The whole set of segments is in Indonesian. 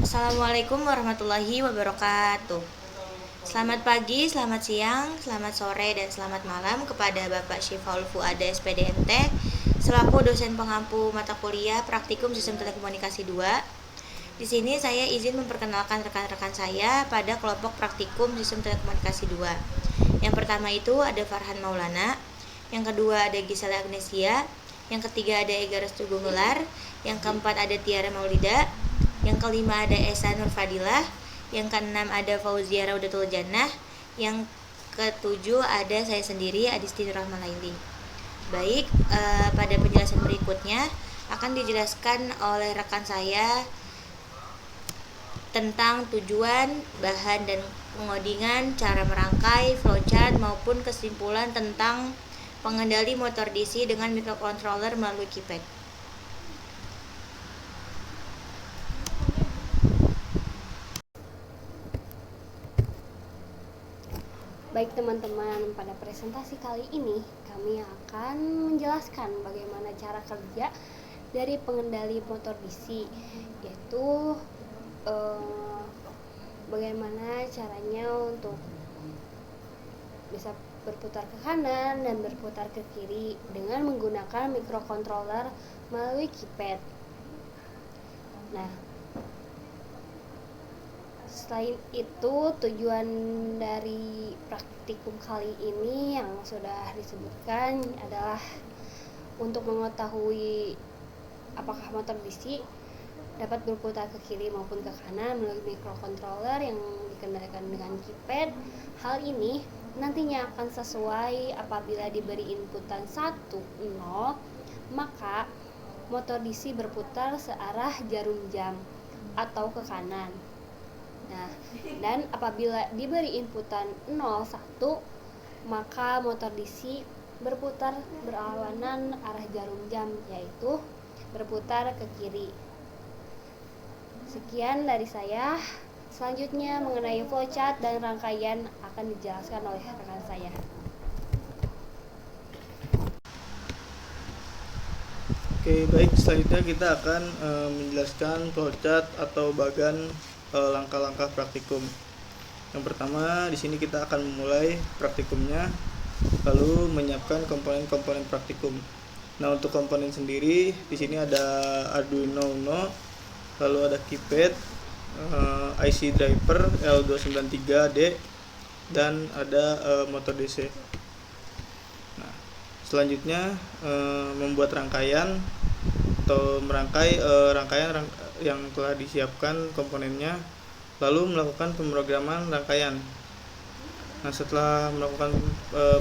Assalamualaikum warahmatullahi wabarakatuh. Selamat pagi, selamat siang, selamat sore, dan selamat malam kepada Bapak Syifaul Fuada SPDMT selaku dosen pengampu mata kuliah Praktikum Sistem Telekomunikasi 2. Di sini saya izin memperkenalkan rekan-rekan saya pada kelompok Praktikum Sistem Telekomunikasi 2. Yang pertama itu ada Farhan Maulana, yang kedua ada Gisela Agnesia, yang ketiga ada Ega Restu Gumelar, yang keempat ada Tiara Maulida, yang kelima ada Esa Nur Fadilah, yang keenam ada Fauzia Raudatul Jannah, yang ketujuh ada saya sendiri Adisti Nurrahman Laili. Baik, pada penjelasan berikutnya akan dijelaskan oleh rekan saya tentang tujuan, bahan dan pengodingan, cara merangkai, flowchart maupun kesimpulan tentang pengendali motor DC dengan microcontroller melalui keypad. Baik teman-teman, pada presentasi kali ini kami akan menjelaskan bagaimana cara kerja dari pengendali motor DC, yaitu bagaimana caranya untuk bisa berputar ke kanan dan berputar ke kiri dengan menggunakan microcontroller melalui keypad. Nah, selain itu, tujuan dari praktikum kali ini yang sudah disebutkan adalah untuk mengetahui apakah motor DC dapat berputar ke kiri maupun ke kanan melalui microcontroller yang dikendalikan dengan keypad. Hal ini nantinya akan sesuai apabila diberi inputan 1, 0, maka motor DC berputar searah jarum jam atau ke kanan. Nah, dan apabila diberi inputan 0, 1, maka motor DC berputar berlawanan arah jarum jam, yaitu berputar ke kiri. Sekian dari saya. Selanjutnya mengenai flowchart dan rangkaian akan dijelaskan oleh rekan saya. Oke, baik, selanjutnya kita akan menjelaskan flowchart atau bagan langkah-langkah praktikum. Yang pertama, di sini kita akan memulai praktikumnya, lalu menyiapkan komponen-komponen praktikum. Nah, untuk komponen sendiri di sini ada Arduino Uno, lalu ada keypad, IC driver L293D, dan ada motor DC. Nah, selanjutnya membuat rangkaian atau merangkai rangkaian yang telah disiapkan komponennya, lalu melakukan pemrograman rangkaian. Nah, setelah melakukan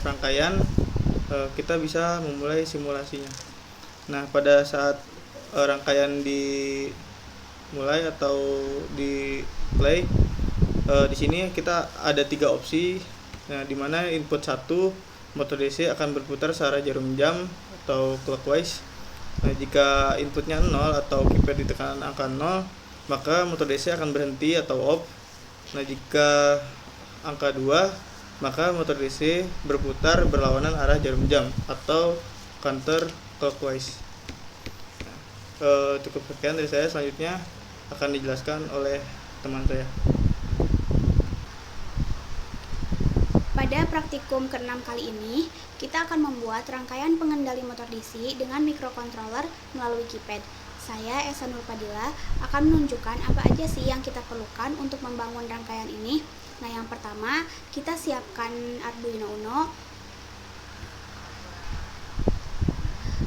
perangkaian, kita bisa memulai simulasinya. Nah, pada saat rangkaian dimulai atau di play, di sini kita ada 3 opsi. Nah, di mana input 1 motor DC akan berputar searah jarum jam atau clockwise. Nah, jika inputnya 0 atau keypad ditekan angka 0, maka motor DC akan berhenti atau off. Nah, jika angka 2, maka motor DC berputar berlawanan arah jarum jam atau counter clockwise. Cukup sekian dari saya. Selanjutnya akan dijelaskan oleh teman saya. Pada praktikum ke-6 kali ini, kita akan membuat rangkaian pengendali motor DC dengan microcontroller melalui keypad. Saya, Esa Nur Fadilah, akan menunjukkan apa aja sih yang kita perlukan untuk membangun rangkaian ini. Nah, yang pertama, kita siapkan Arduino Uno.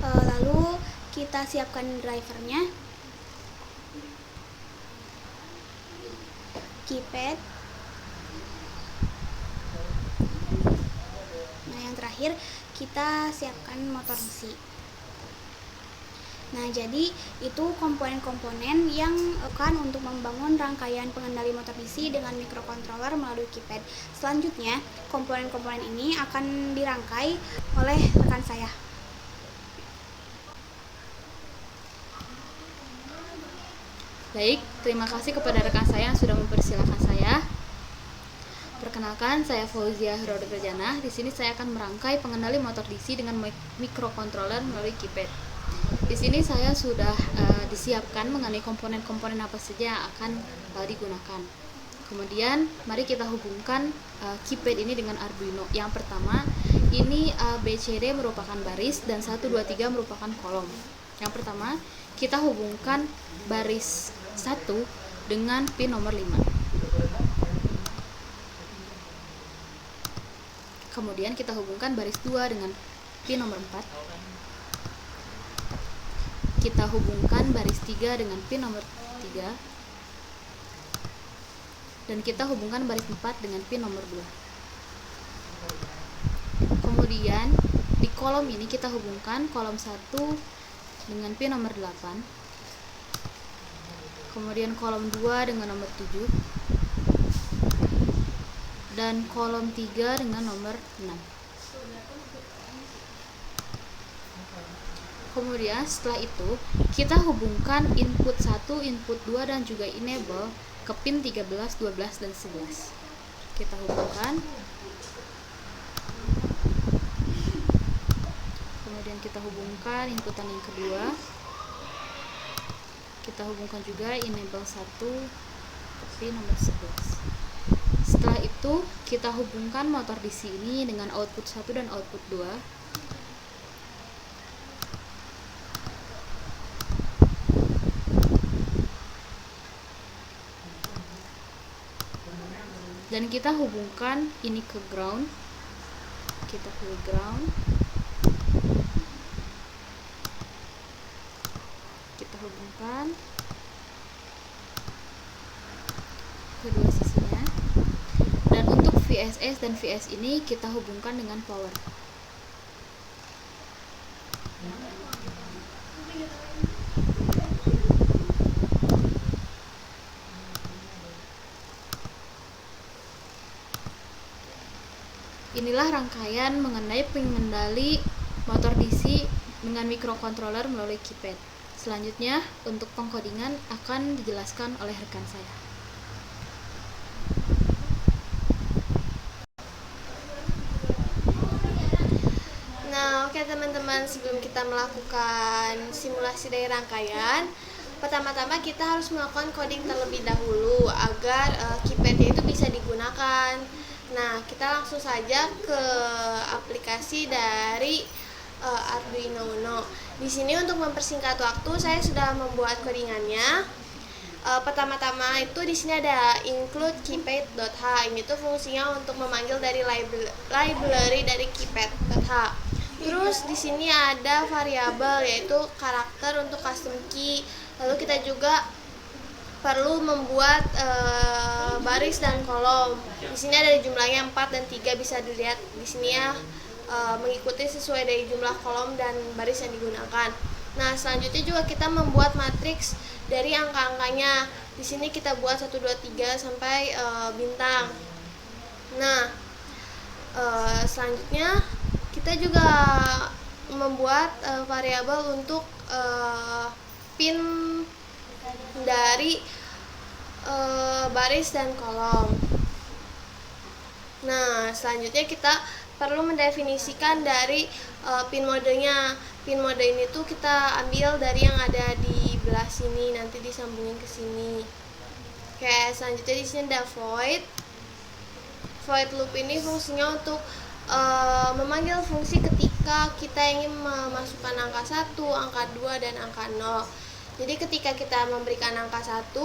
Lalu kita siapkan drivernya, keypad. Nah, yang terakhir kita siapkan motor DC. Nah, jadi itu komponen-komponen yang akan untuk membangun rangkaian pengendali motor DC dengan microcontroller melalui keypad. Selanjutnya, komponen-komponen ini akan dirangkai oleh rekan saya. Baik, terima kasih kepada rekan saya yang sudah mempersilahkan saya. Perkenalkan, saya Fauzia Raudatul Jannah. Di sini saya akan merangkai pengendali motor DC dengan microcontroller melalui keypad. Di sini saya sudah disiapkan mengenai komponen-komponen apa saja yang akan digunakan. Kemudian mari kita hubungkan keypad ini dengan Arduino. Yang pertama, ini ABCD merupakan baris dan 1 2 3 merupakan kolom. Yang pertama, kita hubungkan baris 1 dengan pin nomor 5. Kemudian kita hubungkan baris 2 dengan pin nomor 4. Kita hubungkan baris 3 dengan pin nomor 3. Dan kita hubungkan baris 4 dengan pin nomor 2. Kemudian di kolom ini kita hubungkan kolom 1 dengan pin nomor 8. Kemudian kolom 2 dengan nomor 7. Dan kolom 3 dengan nomor 6. Kemudian setelah itu kita hubungkan input 1, input 2 dan juga enable ke pin 13, 12 dan 11. Kita hubungkan. Kemudian kita hubungkan inputan yang kedua. Kita hubungkan juga enable 1 ke pin nomor 11. Setelah itu kita hubungkan motor DC ini dengan output 1 dan output 2. Dan kita hubungkan ini ke ground. Kita ke ground. Kita hubungkan kedua sisinya. Dan untuk VSS dan VS ini kita hubungkan dengan power. Inilah rangkaian mengenai pengendali motor DC dengan microcontroller melalui keypad. Selanjutnya, untuk pengkodingan akan dijelaskan oleh rekan saya. Nah, oke teman-teman, sebelum kita melakukan simulasi dari rangkaian, pertama-tama kita harus melakukan coding terlebih dahulu agar keypadnya itu bisa digunakan. Nah, kita langsung saja ke aplikasi dari Arduino Uno. Di sini untuk mempersingkat waktu, saya sudah membuat codingannya. Pertama-tama itu di sini ada include keypad.h. Ini tuh fungsinya untuk memanggil dari library dari keypad.h. Terus di sini ada variabel yaitu karakter untuk custom key. Lalu kita juga perlu membuat baris dan kolom. Di sini ada jumlahnya 4 dan 3, bisa dilihat di sini ya, mengikuti sesuai dari jumlah kolom dan baris yang digunakan. Nah, selanjutnya juga kita membuat matriks dari angka-angkanya. Di sini kita buat 1 2 3 sampai bintang. Nah, selanjutnya kita juga membuat variabel untuk pin dari baris dan kolom. Nah, selanjutnya kita perlu mendefinisikan dari pin modenya. Pin mode ini tuh kita ambil dari yang ada di belah sini, nanti disambungin ke sini. Oke, selanjutnya di sini ada void. Void loop ini fungsinya untuk memanggil fungsi ketika kita ingin memasukkan angka 1, angka 2 dan angka 0. Jadi ketika kita memberikan angka 1,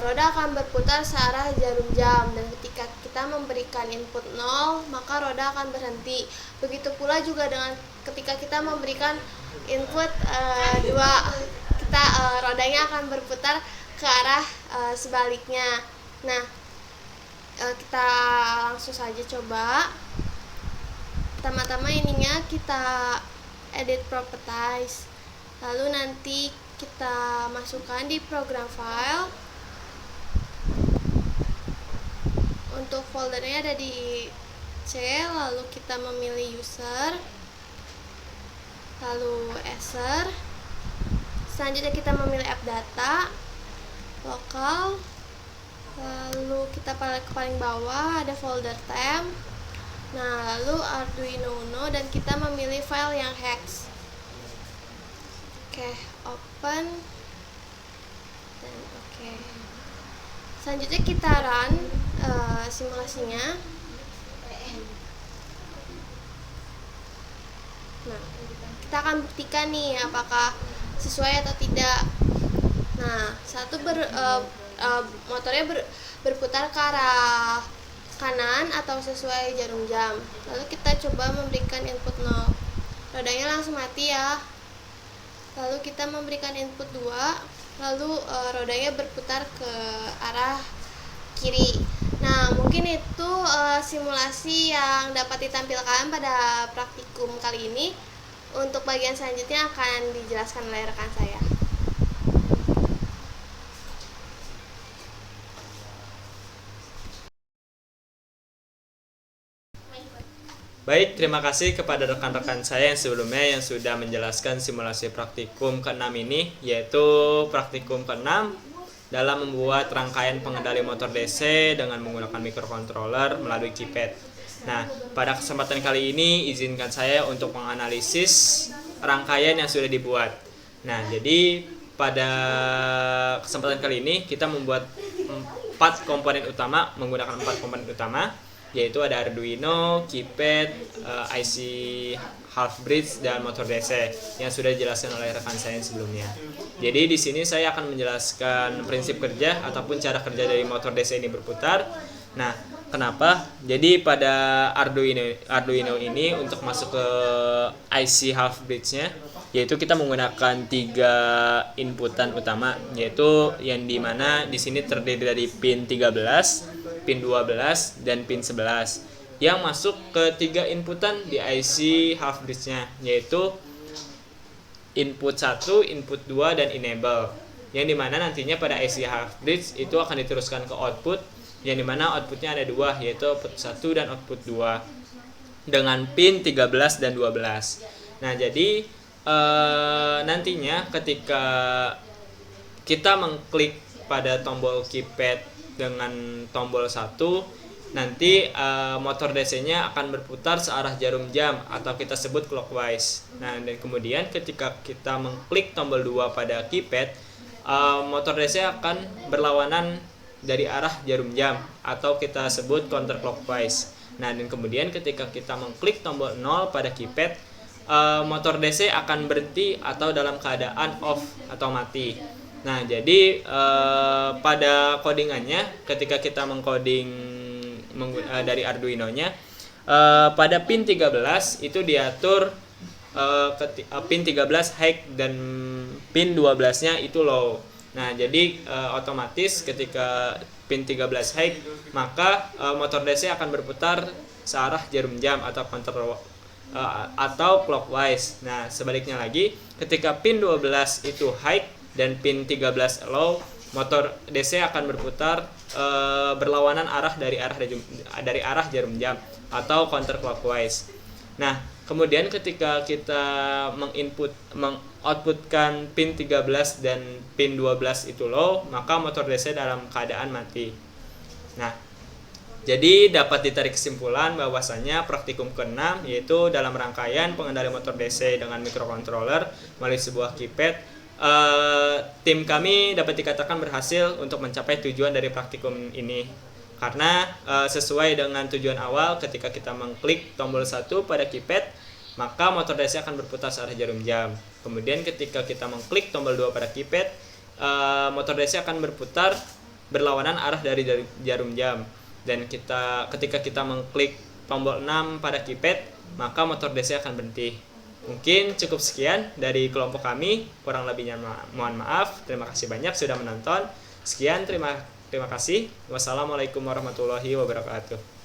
roda akan berputar searah jarum jam, dan ketika kita memberikan input 0, maka roda akan berhenti. Begitu pula juga dengan ketika kita memberikan input 2, kita rodanya akan berputar ke arah sebaliknya. Nah, kita langsung saja coba. Pertama-tama ininya kita edit properties, lalu nanti kita masukkan di program file. Untuk foldernya ada di C, lalu kita memilih user, lalu user. Selanjutnya kita memilih app data, lokal, lalu kita ke paling bawah ada folder temp. Nah, lalu Arduino Uno, dan kita memilih file yang hex. Oke, open dan oke. Selanjutnya kita run simulasinya. Nah, kita akan buktikan nih apakah sesuai atau tidak. Nah, motornya berputar ke arah kanan atau sesuai jarum jam. Lalu kita coba memberikan input 0. Rodanya langsung mati ya. Lalu kita memberikan input 2, lalu rodanya berputar ke arah kiri. Nah, mungkin itu simulasi yang dapat ditampilkan pada praktikum kali ini. Untuk bagian selanjutnya akan dijelaskan oleh rekan saya. Baik, terima kasih kepada rekan-rekan saya yang sebelumnya yang sudah menjelaskan simulasi praktikum ke-6 ini, yaitu praktikum ke-6 dalam membuat rangkaian pengendali motor DC dengan menggunakan microcontroller melalui keypad. Nah, pada kesempatan kali ini izinkan saya untuk menganalisis rangkaian yang sudah dibuat. Nah, jadi pada kesempatan kali ini kita membuat 4 komponen utama, menggunakan 4 komponen utama, yaitu ada Arduino, keypad, IC half bridge dan motor DC yang sudah dijelaskan oleh rekan saya sebelumnya. Jadi di sini saya akan menjelaskan prinsip kerja ataupun cara kerja dari motor DC ini berputar. Nah, kenapa? Jadi pada Arduino ini untuk masuk ke IC half bridge-nya, yaitu kita menggunakan 3 inputan utama, yaitu yang dimana di sini terdiri dari pin 13, pin 12 dan pin 11 yang masuk ke 3 inputan di IC half bridge-nya, yaitu input 1, input 2 dan enable, yang dimana nantinya pada IC half bridge itu akan diteruskan ke output, yang dimana outputnya ada 2, yaitu output 1 dan output 2 dengan pin 13 dan 12. Nah, jadi nantinya ketika kita mengklik pada tombol keypad dengan tombol 1, nanti motor DC-nya akan berputar searah jarum jam atau kita sebut clockwise. Nah, dan kemudian ketika kita mengklik tombol 2 pada keypad, motor DC akan berlawanan dari arah jarum jam atau kita sebut counterclockwise. Nah, dan kemudian ketika kita mengklik tombol 0 pada keypad, motor DC akan berhenti atau dalam keadaan off atau mati. Nah, jadi pada codingannya ketika kita mengcoding dari Arduino-nya, pada pin 13 itu diatur pin 13 high dan pin 12-nya itu low. Nah, jadi otomatis ketika pin 13 high, maka motor DC akan berputar searah jarum jam atau atau clockwise. Nah, sebaliknya lagi, ketika pin 12 itu high dan pin 13 low, motor DC akan berputar berlawanan arah dari arah jarum jam atau counterclockwise. Nah, kemudian ketika kita mengoutputkan pin 13 dan pin 12 itu low, maka motor DC dalam keadaan mati. Nah, jadi dapat ditarik kesimpulan bahwasanya praktikum ke-6 yaitu dalam rangkaian pengendali motor DC dengan microcontroller melalui sebuah keypad, tim kami dapat dikatakan berhasil untuk mencapai tujuan dari praktikum ini, karena sesuai dengan tujuan awal, ketika kita mengklik tombol 1 pada keypad, maka motor DC akan berputar searah jarum jam. Kemudian ketika kita mengklik tombol 2 pada keypad, motor DC akan berputar berlawanan arah dari jarum jam. Dan ketika kita mengklik tombol 6 pada keypad, maka motor DC akan berhenti. Mungkin cukup sekian dari kelompok kami, kurang lebihnya mohon maaf. Terima kasih banyak sudah menonton. Sekian, terima kasih. Wassalamualaikum warahmatullahi wabarakatuh.